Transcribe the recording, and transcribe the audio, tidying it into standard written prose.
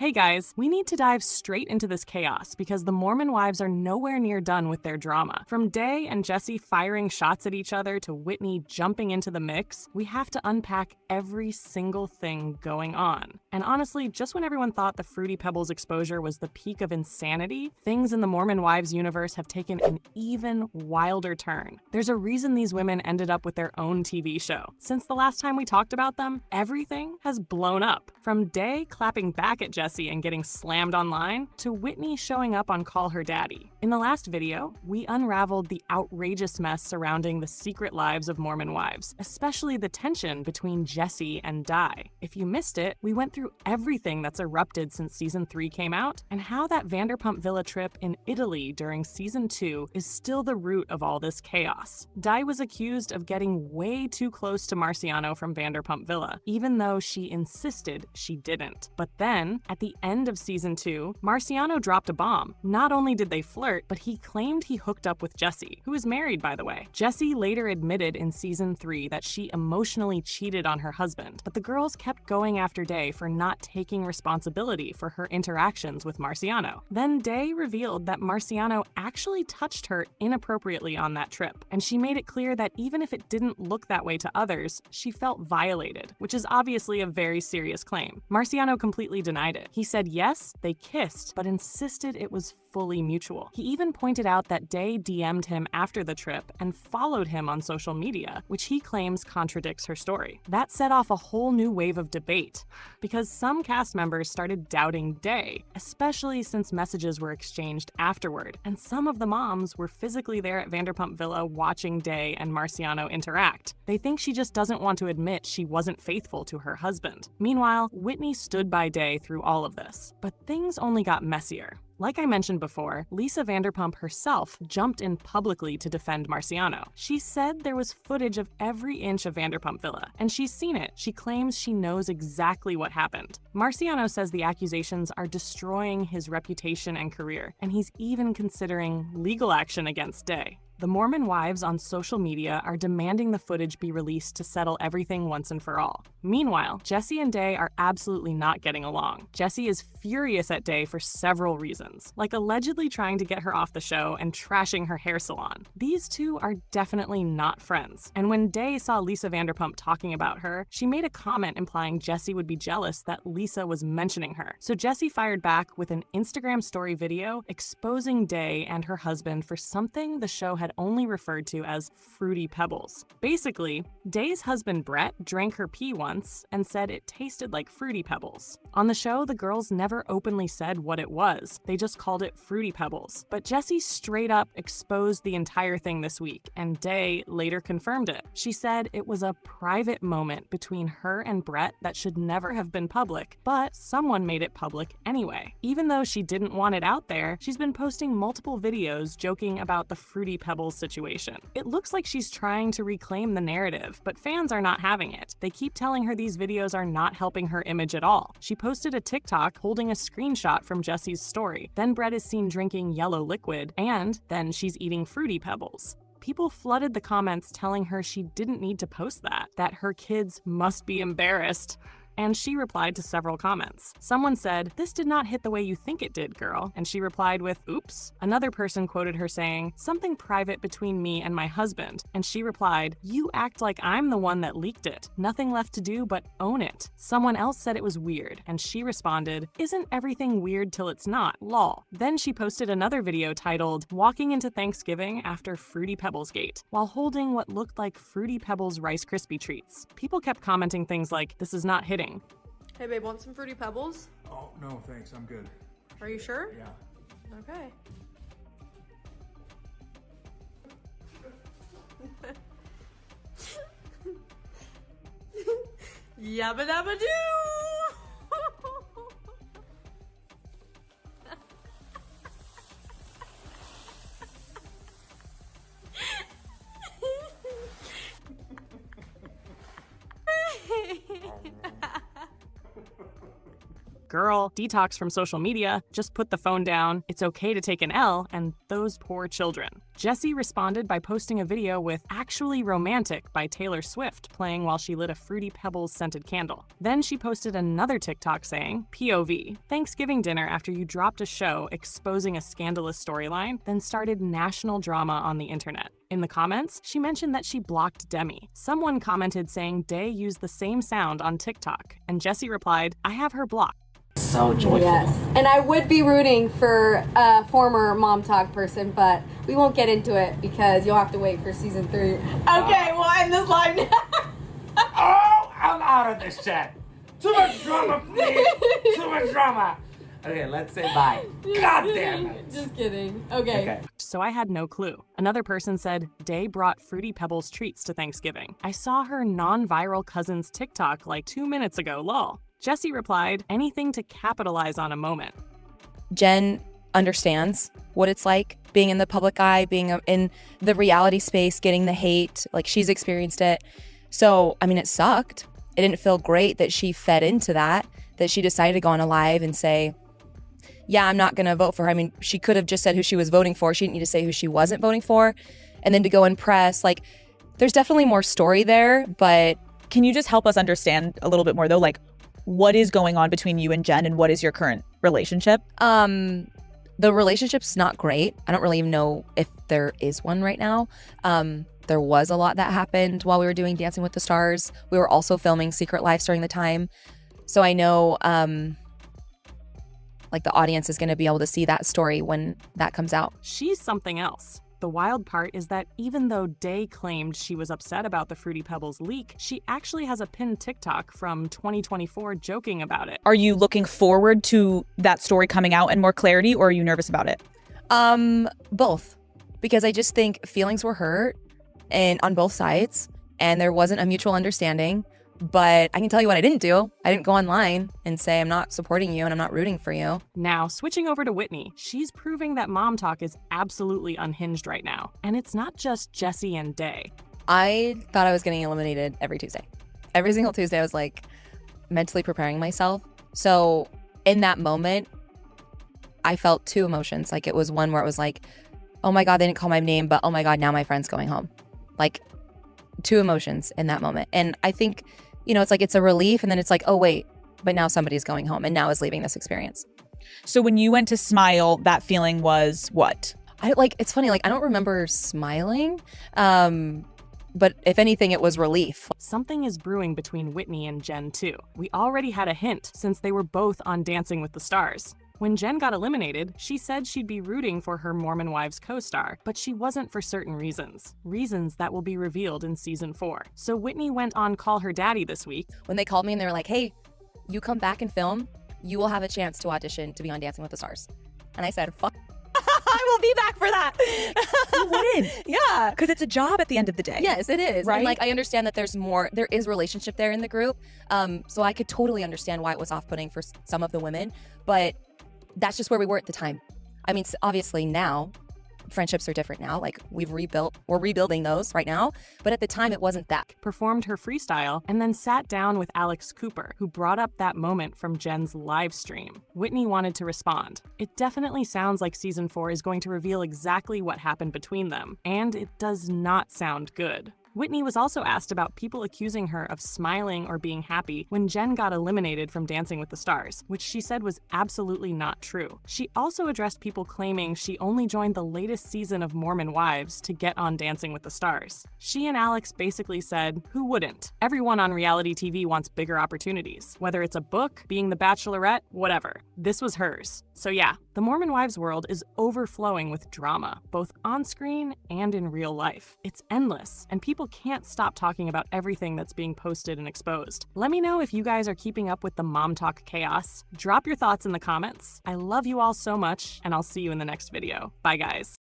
Hey guys, we need to dive straight into this chaos because the Mormon Wives are nowhere near done with their drama. From Dei and Jesse firing shots at each other to Whitney jumping into the mix, we have to unpack every single thing going on. And honestly, just when everyone thought the Fruity Pebbles exposure was the peak of insanity, things in the Mormon Wives universe have taken an even wilder turn. There's a reason these women ended up with their own TV show. Since the last time we talked about them, everything has blown up. From Dei clapping back at Jesse and getting slammed online, to Whitney showing up on Call Her Daddy. In the last video, we unraveled the outrageous mess surrounding the secret lives of Mormon wives, especially the tension between Jesse and Dei. If you missed it, we went through everything that's erupted since Season 3 came out, and how that Vanderpump Villa trip in Italy during Season 2 is still the root of all this chaos. Dei was accused of getting way too close to Marciano from Vanderpump Villa, even though she insisted she didn't. But then, at the end of Season 2, Marciano dropped a bomb. Not only did they flirt, but he claimed he hooked up with Jesse, who is married, by the way. Jesse later admitted in Season 3 that she emotionally cheated on her husband, but the girls kept going after Dei for not taking responsibility for her interactions with Marciano. Then Dei revealed that Marciano actually touched her inappropriately on that trip, and she made it clear that even if it didn't look that way to others, she felt violated, which is obviously a very serious claim. Marciano completely denied it. He said yes, they kissed, but insisted it was fully mutual. He even pointed out that Dei DM'd him after the trip and followed him on social media, which he claims contradicts her story. That set off a whole new wave of debate, because some cast members started doubting Dei, especially since messages were exchanged afterward, and some of the moms were physically there at Vanderpump Villa watching Dei and Marciano interact. They think she just doesn't want to admit she wasn't faithful to her husband. Meanwhile, Whitney stood by Dei through all of this, but things only got messier. Like I mentioned before, Lisa Vanderpump herself jumped in publicly to defend Marciano. She said there was footage of every inch of Vanderpump Villa, and she's seen it. She claims she knows exactly what happened. Marciano says the accusations are destroying his reputation and career, and he's even considering legal action against Dei. The Mormon wives on social media are demanding the footage be released to settle everything once and for all. Meanwhile, Jesse and Dei are absolutely not getting along. Jesse is furious at Dei for several reasons, like allegedly trying to get her off the show and trashing her hair salon. These two are definitely not friends. And when Dei saw Lisa Vanderpump talking about her, she made a comment implying Jesse would be jealous that Lisa was mentioning her. So Jesse fired back with an Instagram story video exposing Dei and her husband for something the show had only referred to as Fruity Pebbles. Basically, Dei's husband Brett drank her pee once and said it tasted like Fruity Pebbles. On the show, the girls never openly said what it was. They just called it Fruity Pebbles. But Jessie straight up exposed the entire thing this week, and Dei later confirmed it. She said it was a private moment between her and Brett that should never have been public, but someone made it public anyway. Even though she didn't want it out there, she's been posting multiple videos joking about the Fruity Pebbles situation. It looks like she's trying to reclaim the narrative, but fans are not having it. They keep telling her these videos are not helping her image at all. She posted a TikTok holding a screenshot from Jesse's story. Then Brett is seen drinking yellow liquid, and then she's eating Fruity Pebbles. People flooded the comments telling her she didn't need to post that her kids must be embarrassed. And she replied to several comments. Someone said, "This did not hit the way you think it did, girl." And she replied with, "Oops." Another person quoted her saying, "Something private between me and my husband." And she replied, "You act like I'm the one that leaked it. Nothing left to do but own it." Someone else said it was weird. And she responded, "Isn't everything weird till it's not, lol." Then she posted another video titled, "Walking into Thanksgiving after Fruity Pebbles Gate," while holding what looked like Fruity Pebbles Rice Krispie treats. People kept commenting things like, "This is not hitting." Hey babe, want some Fruity Pebbles? Oh, no, thanks. I'm good. Are you sure? Yeah. Okay. Yabba dabba doo! girl, detox from social media, just put the phone down, it's okay to take an L, and those poor children. Jesse responded by posting a video with Actually Romantic by Taylor Swift playing while she lit a Fruity Pebbles scented candle. Then she posted another TikTok saying, POV, Thanksgiving dinner after you dropped a show exposing a scandalous storyline, then started national drama on the internet. In the comments, she mentioned that she blocked Demi. Someone commented saying Dei used the same sound on TikTok, and Jesse replied, I have her blocked. So joyful. Yes, and I would be rooting for a former MomTok person, but we won't get into it because you'll have to wait for season 3. Okay, we'll end this live now. Oh, I'm out of this chat. Too much drama, please. Too much drama. Okay, let's say bye. God damn it. Just kidding. Okay. So I had no clue. Another person said, Dei brought Fruity Pebbles treats to Thanksgiving. I saw her non-viral cousin's TikTok like 2 minutes ago, lol. Jesse replied, anything to capitalize on a moment. Jen understands what it's like being in the public eye, being in the reality space, getting the hate. Like, she's experienced it. So, I mean, it sucked. It didn't feel great that she fed into that she decided to go on a live and say, yeah, I'm not going to vote for her. I mean, she could have just said who she was voting for. She didn't need to say who she wasn't voting for. And then to go and press, like, there's definitely more story there, but... Can you just help us understand a little bit more, though? Like, what is going on between you and Jen, and what is your current relationship? The relationship's not great. I don't really even know if there is one right now. There was a lot that happened while we were doing Dancing with the Stars. We were also filming Secret Lives during the time. So I know, like, the audience is going to be able to see that story when that comes out. She's something else. The wild part is that even though Dei claimed she was upset about the Fruity Pebbles leak, she actually has a pinned TikTok from 2024 joking about it. Are you looking forward to that story coming out and more clarity, or are you nervous about it? Both. Because I just think feelings were hurt and on both sides, and there wasn't a mutual understanding. But I can tell you what I didn't do. I didn't go online and say I'm not supporting you and I'm not rooting for you. Now, switching over to Whitney, she's proving that MomTok is absolutely unhinged right now. And it's not just Jesse and Dei. I thought I was getting eliminated every Tuesday. Every single Tuesday I was like mentally preparing myself. So in that moment, I felt two emotions. Like, it was one where it was like, oh my God, they didn't call my name, but oh my God, now my friend's going home. Like, two emotions in that moment. And I think, you know, it's like, it's a relief, and then it's like, oh wait, but now somebody's going home and now is leaving this experience. So when you went to smile, that feeling was what? It's funny, like, I don't remember smiling, but if anything, it was relief. Something is brewing between Whitney and Jen too. We already had a hint since they were both on Dancing with the Stars. When Jen got eliminated, she said she'd be rooting for her Mormon Wives co-star, but she wasn't for certain reasons. Reasons that will be revealed in season 4. So Whitney went on Call Her Daddy this week. When they called me and they were like, hey, you come back and film, you will have a chance to audition to be on Dancing with the Stars. And I said, fuck. I will be back for that. You wouldn't. Yeah. Because it's a job at the end of the day. Yes, it is. Right? And like, I understand that there is relationship there in the group. So I could totally understand why it was off-putting for some of the women, but that's just where we were at the time. I mean, obviously now, friendships are different now. Like, we're rebuilding those right now. But at the time, it wasn't that. Performed her freestyle, and then sat down with Alex Cooper, who brought up that moment from Jen's live stream. Whitney wanted to respond. It definitely sounds like season 4 is going to reveal exactly what happened between them, and it does not sound good. Whitney was also asked about people accusing her of smiling or being happy when Jen got eliminated from Dancing with the Stars, which she said was absolutely not true. She also addressed people claiming she only joined the latest season of Mormon Wives to get on Dancing with the Stars. She and Alex basically said, who wouldn't? Everyone on reality TV wants bigger opportunities, whether it's a book, being the Bachelorette, whatever. This was hers. So yeah, the Mormon Wives world is overflowing with drama, both on screen and in real life. It's endless, and people can't stop talking about everything that's being posted and exposed. Let me know if you guys are keeping up with the MomTok chaos. Drop your thoughts in the comments. I love you all so much, and I'll see you in the next video. Bye, guys.